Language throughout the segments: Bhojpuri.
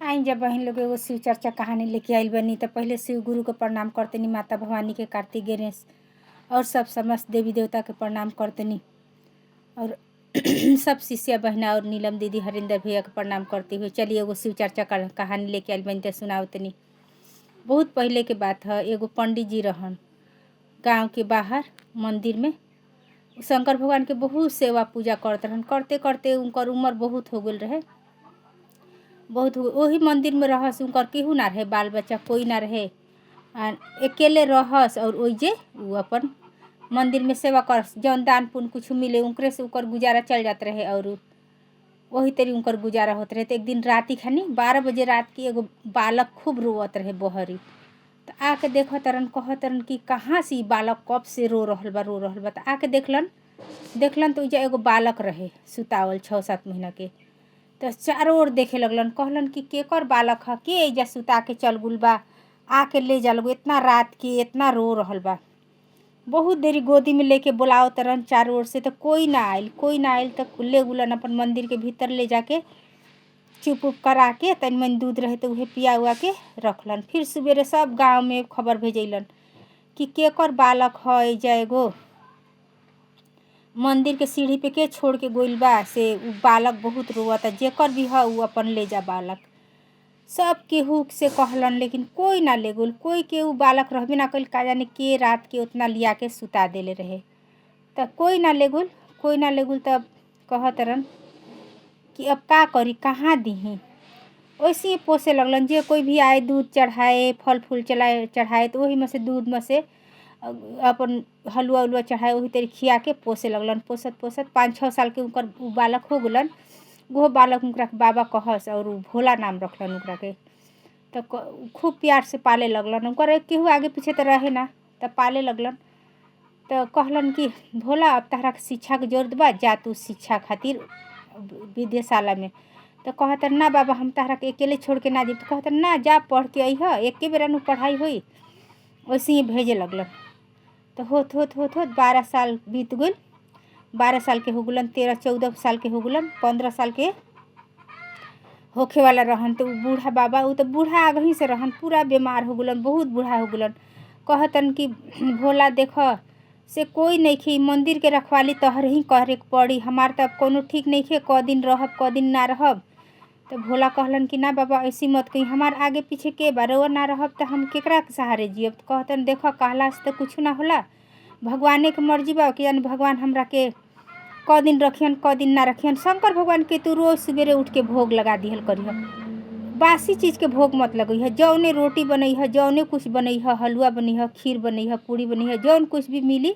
आई जब बहन लोग एगो शिव चर्चा कहानी लेके आइल बनी तो पहले शिव गुरु के प्रणाम करतनी, माता भवानी के, कार्तिक गणेश और सब समस्त देवी देवता के प्रणाम करतनी और सब शिष्या बहना और नीलम दीदी, हरिंदर भैया के प्रणाम करती हुई चलिए एगो शिव चर्चा कहानी लेके आइल बनी तो सुनावतनी। बहुत पहले के बात है। एगो पंडित जी रहन गाँव के बाहर मंदिर में, शंकर भगवान के बहुत सेवा पूजा करते रहन। करते करते उनकर उम्र बहुत हो गल रहे, बहुत वही मंदिर में रहस। उनकर केहू ना रहे, बाल बच्चा कोई ना रहे, अकेले रहस और ओइजे वो अपन मंदिर में सेवा करस। जौन दान पुण्य कुछ मिले उनकरे से उनकर गुजारा चल जात रहे और वही तरी उनकर गुजारा होत रहे। तो एक दिन रात खानी 12 बजे रात की एगो बालक खूब रोवत रहे बहरी। तो आके देखो तरन, कह तरन कि कहाँ से बालक कब से रो रहल बा। तो आके देखलन तो एगो बालक रहे सुतावल 6-7 महीना के। तो चारों ओर देखे लगलन, कहलन कि केकर बालक ह, के एजा सुता के चल गुल बा, आके ले जा लगो, इतना रात के इतना रो रहल बा। बहुत देरी गोदी में लेके बुलाओ तरन चारों ओर से, तो कोई ना आइल। तो ले गुलन अपन मंदिर के भीतर ले जाके चुप उप करा के तनी मन दूध रहे तो उहे पिया हुआ के रखलन। फिर सवेरे सब गांव में खबर भेजैलन कि केकर बालक ह, एजा एगो मंदिर के सीढ़ी पे के छोड़ के गोइल बा, से उ बालक बहुत रोवता, जेकर भी ह उ अपन ले जा बालक। सब केहू से कहलन लेकिन कोई ना ले गोल, कोई केहू बालक रहबे ना कइल। का जाने के रात के उतना लिया के सुता देले रहे। तब कोई ना ले गोल। तब कहतरन कि अब का करी, कहाँ दीही। वैसे ही पोसे लगलन, जे कोई भी आए दूध चढ़ाए, फल फूल चढ़ाए तो वही में से दूध में से अपन हलुआ उलुआ चढ़ाए, वही तरी खिया के पोसे लगलन। पोसत 5-6 साल के उनकर उ बालक हो गलन। वो बालक उनकरा के बाबा कहस और भोला नाम रखलन उनकरा के। तो खूब प्यार से पाले लगलन। उनकर केहू आगे पीछे तो रहे ना, तो पाले लगलन। तो कहलन कि भोला अब तहरा के शिक्षा के जरूरत बा, जा तू शिक्षा खातिर विद्याशाला में। तो कहतर ना बाबा, हम तहरा के अकेले छोड़ के ना दी। तो कहतर ना, जा पढ़ के अइह, एके बेरा नु पढ़ाई होई। वैसे ही भेजे लगलन। तो होत 12 साल बीत गइल। 12 साल के हो गलन, 13-14 साल के हो गलन, 15 साल के होखे वाला रहन। तो बूढ़ा बाबा, उ तो बूढ़ा आगही से रहन, पूरा बीमार हो गलन, बहुत बूढ़ा हो गलन। कहतन कि भोला देख से कोई नइखे, मंदिर के रखवाली तोहरे ही करे के पड़ी, हमार तो अब कोनो ठीक नइखे, क दिन रहब क दिन ना रहब। तो भोला कहलन कि ना बाबा ऐसी मत कही, हमार आगे पीछे के बा, रउआ ना रहब तो हम केकरा के सहारे जियब। तो कहतन देखो कहला से तो कुछ ना होला, भगवाने के मर्जी बा कि यानी भगवान हमरा के क दिन रखियन क दिन ना रखियन। शंकर भगवान के तू रोज सवेरे उठ के भोग लगा दिहल करिह, बासी चीज के भोग मत लगइह। जौने रोटी बनइह, जौने कुछ बनइह, हलुआ बनइह, खीर बनइह, पूड़ी बनइह, जौन कुछ भी मिली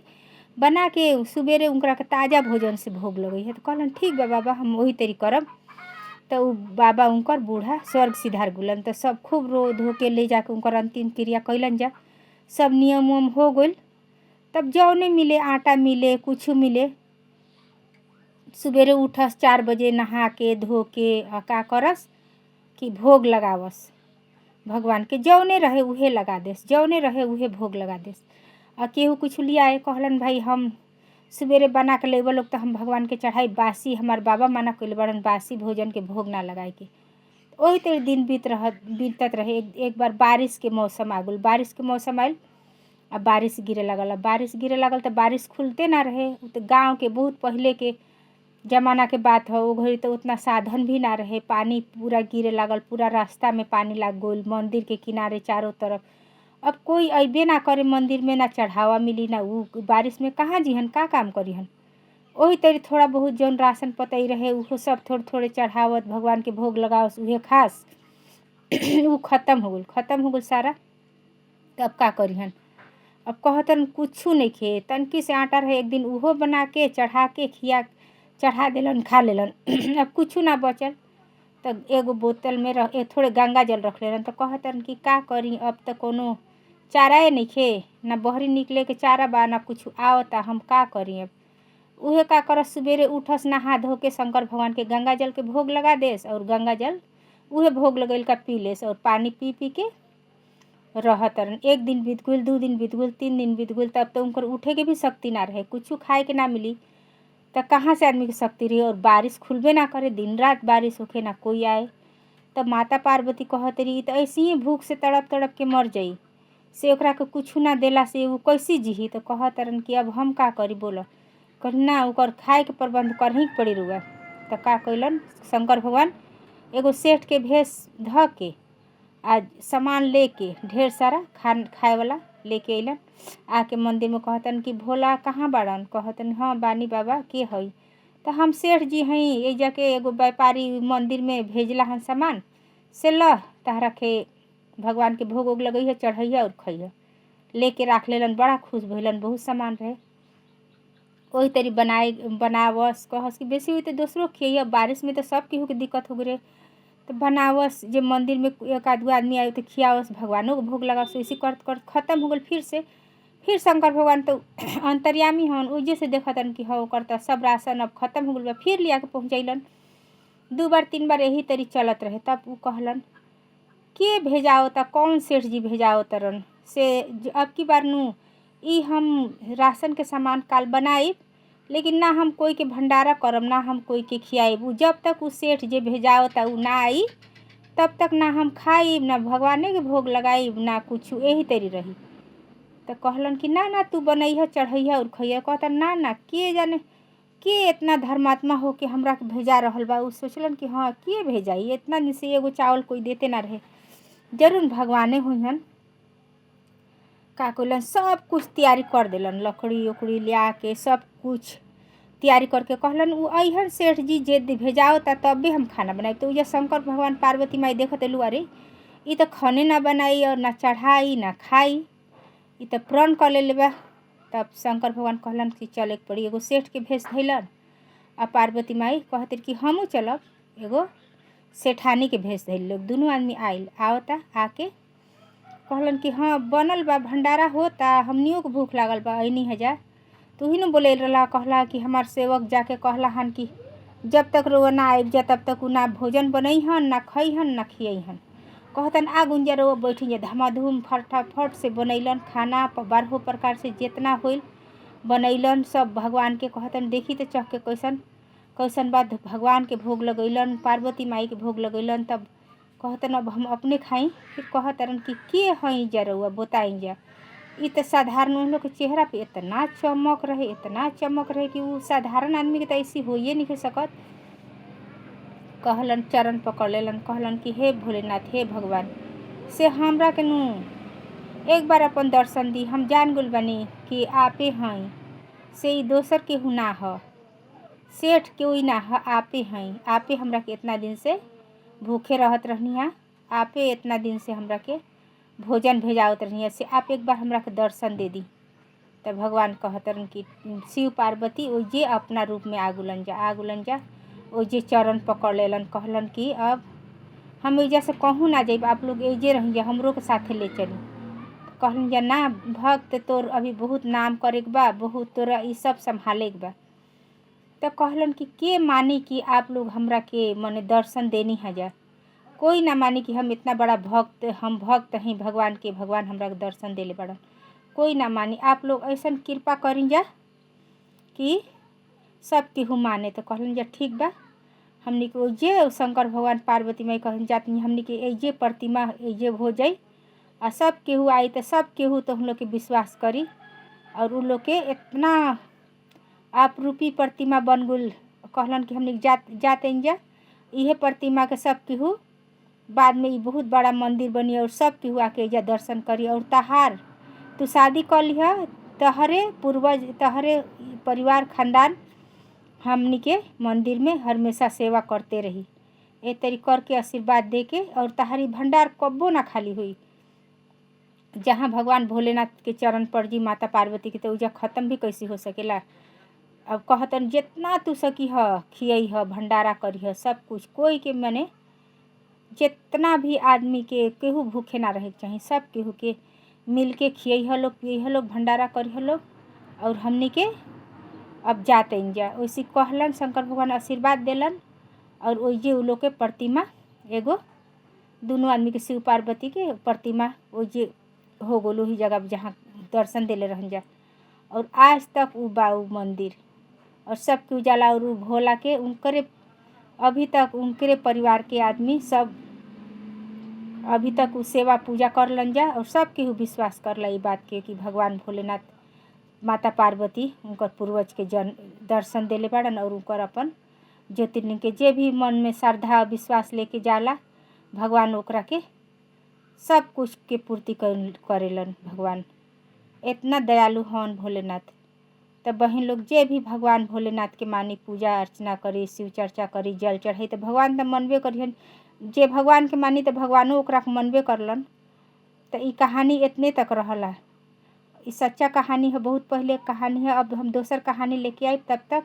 बना के सवेरे उनकरा के ताज़ा भोजन से भोग लगइह। तो कहलन ठीक बा बाबा, हम वही तरी करब। तो उ बाबा उनकर बूढ़ा स्वर्ग सिधार गुलन। तो सब खूब रो धो के ले जाके उनकर अंतिम क्रिया कैलन जा। सब नियम उम हो गइल। तब जौने मिले, आटा मिले, कुछ मिले, सवेरे उठस 4 बजे नहा के धो के का करस कि भोग लगावस भगवान के। जौने रहे उहे लगा देस, जौने रहे उहे भोग लगा देस। केहू कुछ लियाए, कहलन भाई हम सवेरे बना के लेबल लोग तो हम भगवान के चढ़ाई, बासी हमार बाबा मना कइले बड़न, बासी भोजन के भोग ना लगाए के। वही तरी दिन बीतत रहे। एक बार बारिश के मौसम आ गइल। बारिश के मौसम आइल, अब बारिश गिरे लागल। तो बारिश खुलते ना रहे। तो गाँव के बहुत पहले के जमाना के बात है, वो घड़ी तो उतना साधन भी ना रहे। पानी पूरा गिरे लागल, पूरा रास्ता में पानी लाग गइल, मंदिर के किनारे चारों तरफ। अब कोई अइबे ना करे मंदिर में, ना चढ़ावा मिली ना उ बारिश में कहाँ जिहन, का काम करिहन। वही तरी थोड़ा बहुत जौन राशन पतई रहे उहो सब थोड़े चढ़ावत, भगवान के भोग लगावस, उहे खास। उ खत्म हो गइल सारा। तब का करिहन। अब कहतन कुछू नइखे, तनकी से आटा रहे, एक दिन उहो बना के चढ़ा के चढ़ा देलन, खा लेलन। अब कुछू ना बचल। तब एगो बोतल में थोड़े गंगा जल रख लेलन। तो कहतन कि का करी, अब तो कोनो चाराए नइखे, ना बहरी निकले के चारा बा, ना कुछ आवता, हम का करी। अब उहे का करस, सवेरे उठस, नहा धो के शंकर भगवान के गंगा जल के भोग लगा देस और गंगा जल उहे भोग लगइल का पी लेस और पानी पी के रहतरन। 1 दिन बीत गइल, 2 दिन बीत गइल, 3 दिन बीत गइल। तब तो उनकर उठे के भी शक्ति ना रहे, कुछ खाए के ना मिली, तो कहाँ से आदमी के शक्ति रही। और बारिश खुलबे ना करे, दिन रात बारिश होखे, ना कोई आए। तब माता पार्वती कहत रही तो ऐसे ही भूख से तड़प तड़प के मर जाई, से ओकरा के कुछ ना देला से वो कैसे जीही। तो कहत रन कि अब हम का करी बोलो, कही ना ओकर खाए के प्रबंध करही के पड़ी रुआ। तो का कैलन शंकर भगवान एगो सेठ के भेष ध के आज सामान लेके ढेर सारा खाए वाला लेके अइलन। आके मंदिर में कहतन कि भोला कहाँ बाड़न। कहतन हाँ बानी बाबा के हई। तो हम सेठ जी हई, ये जाके एगो व्यापारी मंदिर में भेजला हन सामान से ल तहरा के भगवान के भोग वोग लगई है, चढ़ैया और खैया। लेके राख लेलन, बड़ा खुश भइलन, बहुत सामान रहे। वही तरी बनावस कहस कि बेसी हुई तो दूसरों खिया, बारिश में तो सब केहू के दिक्कत हो गए। तो बनावस जे मंदिर में एक आध आदमी आए तो खियावस, भगवानों को भोग लगावस। इसी करत करत खत्म हो गल। फिर शंकर भगवान तो अंतर्यामी हन, उजे से देखतन कि हाँ ओकर तो सब राशन अब खत्म हो गल बा। फिर लिया के पहुँचैलन। 2 बार 3 बार यही तरी चलत रहे। तब वो कहलन के भेजावता, कौन सेठ जी भेजावतरन से अब की बार नू ई हम राशन के सामान काल बनाइब, लेकिन ना हम कोई के भंडारा करब, ना हम कोई के खियाइब। जब तक उ सेठ जे भेजावता उ ना आई तब तक ना हम खाइब, ना भगवाने के भोग लगाइब, ना कुछ, यही तरी रही। तो कहलन कि ना ना तू बनैहा चढ़ैया और खैया। कहता ना ना के जाने के इतना धर्मात्मा हो के हमरा के भेजा रहल बा। उ सोचलन कि हाँ के भेजाई, इतना दिन से एगो चावल कोई देते ना रहे, जरूर भगवाने हुईहन। का कैलन सब कुछ तैयारी कर देलन, लकड़ी उकड़ी लिया के सब कुछ तैयारी करके कहलन उ अइहन सेठ जी जे भेजावता तबे हम खाना बनाई। तो उजा शंकर भगवान पार्वती माई देखत एलू, अरे ई तो खाने ना बनाई और ना चढ़ाई ना खाई, ई तो प्रण कर लेले बा। तब शंकर भगवान कहलन कि चले के पड़ी। एगो सेठ के भेष धैलन आ पार्वती माई कहते कि हमहू चलब। एगो सेठानी के भेष धैल लोग, दोनों आदमी आइल। आवता आके कहलन कि हाँ बनल बा, भंडारा होता, हमनियों को भूख लागल बा, अइनी हजा। तू ही न बोले रहा, कहला कि हमार सेवक जाके कहला हन कि जब तक रोआ ना आइब जा तब तक उ ना भोजन बनैहन, ना खैहन, ना खियैहन। कहतन आ गुंजा रोआ बैठी जा। धमाधूम फटाफट से बनैलन खाना, 12 प्रकार से जितना होइल बनैलन सब भगवान के। कहतन देखी तो चख के कैसन कैसन बात भगवान के भोग लगैलन, पार्वती माई के भोग लगैलन। तब कहतन अब हम अपने खाई। फिर कहतरन कि के हई जा रउआ बताई जा। ई तो साधारण उन लोग के चेहरा पे इतना चमक रहे, इतना चमक रहे कि वो साधारण आदमी के तो ऐसी होइए नहीं सकत। कहलन चरण पकड़ लेलन, कहलन कि हे भोलेनाथ, हे भगवान, से हमरा के नू एक बार अपन दर्शन दी। हम जान गइल बानी कि आपे हई, से ई दोसर केहू ना ह, सेठ कोई ना ह, आपे हई। आपे हमरा के इतना दिन से भूखे रहत रहनी है, आपे इतना दिन से हमरा के भोजन भेजावत रहनी है, से आप एक बार हमरा के दर्शन दे दी। तब भगवान कहतरन कि शिव पार्वती ओजे अपना रूप में आगुलन जा। ओजे चरण पकड़ लेलन, कहलन कि अब हम एजा से कहूँ ना जाइब, आप लोग एजे रही जा, हमरो के साथे ले चली। कहलन जा ना भक्त, तोर अभी बहुत नाम करे के बा, बहुत तोरा ई सब संभाले के बा। तो कहलन कि के मानी कि आप लोग हमरा के मने दर्शन देनी है जा। कोई ना मानी कि हम इतना बड़ा भक्त, हम भक्त हैं भगवान के, भगवान हमरा के दर्शन देले बड़न। कोई ना मानी, आप लोग ऐसा कृपा करी जा कि सब केहू माने। तो कहलन जा ठीक बा, हमनी के ओजे शंकर भगवान पार्वती माई कहन जाती हमनी के एजे प्रतिमा एजे हो जाई, आ सब केहू आई तो सब केहू तो हम लोग के विश्वास करी। और उन लोग के इतना आप रूपी प्रतिमा बन गुल। कहलन कि हमनी जाते जा इहे प्रतिमा के सब केहू बाद में ये बहुत बड़ा मंदिर बनी और सब केहू आके एजा दर्शन करी। और तहार तू शादी कर लिहा, तहरे पूर्वज तहरे परिवार खानदान हमनी के मंदिर में हमेशा सेवा करते रही। ए तरी करके आशीर्वाद दे के, और तहारी भंडार कब्बो ना खाली हुई। जहाँ भगवान भोलेनाथ के चरण पड़ जी माता पार्वती के, तो उजा खत्म भी कैसे हो सकेला। अब कहतन जितना तू सकी ह खियई ह, भंडारा करी ह, सब कुछ। कोई के मने जितना भी आदमी के केहू भूखे ना रहे चाहिए, सब केहू के मिल के खियई ह लोग, पियई ह लोग, भंडारा करी ह लोग। और हमनी के अब जाते जा। वैसे कहलन शंकर भगवान आशीर्वाद देलन, और ओइजे उ लोग के प्रतिमा एगो दोनों आदमी के शिव पार्वती के प्रतिमा ओइजे हो गलो ही जगह जहाँ दर्शन देले रहन जा। और आज तक उ बा उ मंदिर, और सब के उजाला। और उ भोला के उनकरे अभी तक उनकरे परिवार के आदमी सब अभी तक उ सेवा पूजा करलन जा और सब केहू विश्वास करला ई बात के कि भगवान भोलेनाथ माता पार्वती उनकर पूर्वज के दर्शन देले बाड़न और उनकर अपन ज्योतिर्लिंग के जे भी मन में श्रद्धा विश्वास लेके जाला भगवान ओकरा के सब कुछ के पूर्ति करेलन। भगवान इतना दयालु हन भोलेनाथ। तब बहन लोग जे भी भगवान भोलेनाथ के मानी पूजा अर्चना करी शिव चर्चा करी जल चढ़ाई तो भगवान तो मनबे करिहन। जे भगवान के मानी तो भगवानो ओकरा के मनबे करलन। तो ई कहानी इतने तक रहला। ई सच्चा कहानी है, बहुत पहले कहानी है। अब हम दोसर कहानी लेके आई। तब तक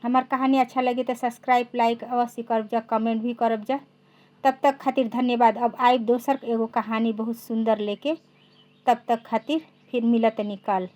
हमार कहानी अच्छा लगे तो सब्सक्राइब लाइक अवश्य करब जा, कमेंट भी करब जा। तब तक खातिर धन्यवाद। अब आई दोसर एगो कहानी बहुत सुंदर लेके। तब तक खातिर फिर मिलत निकाल।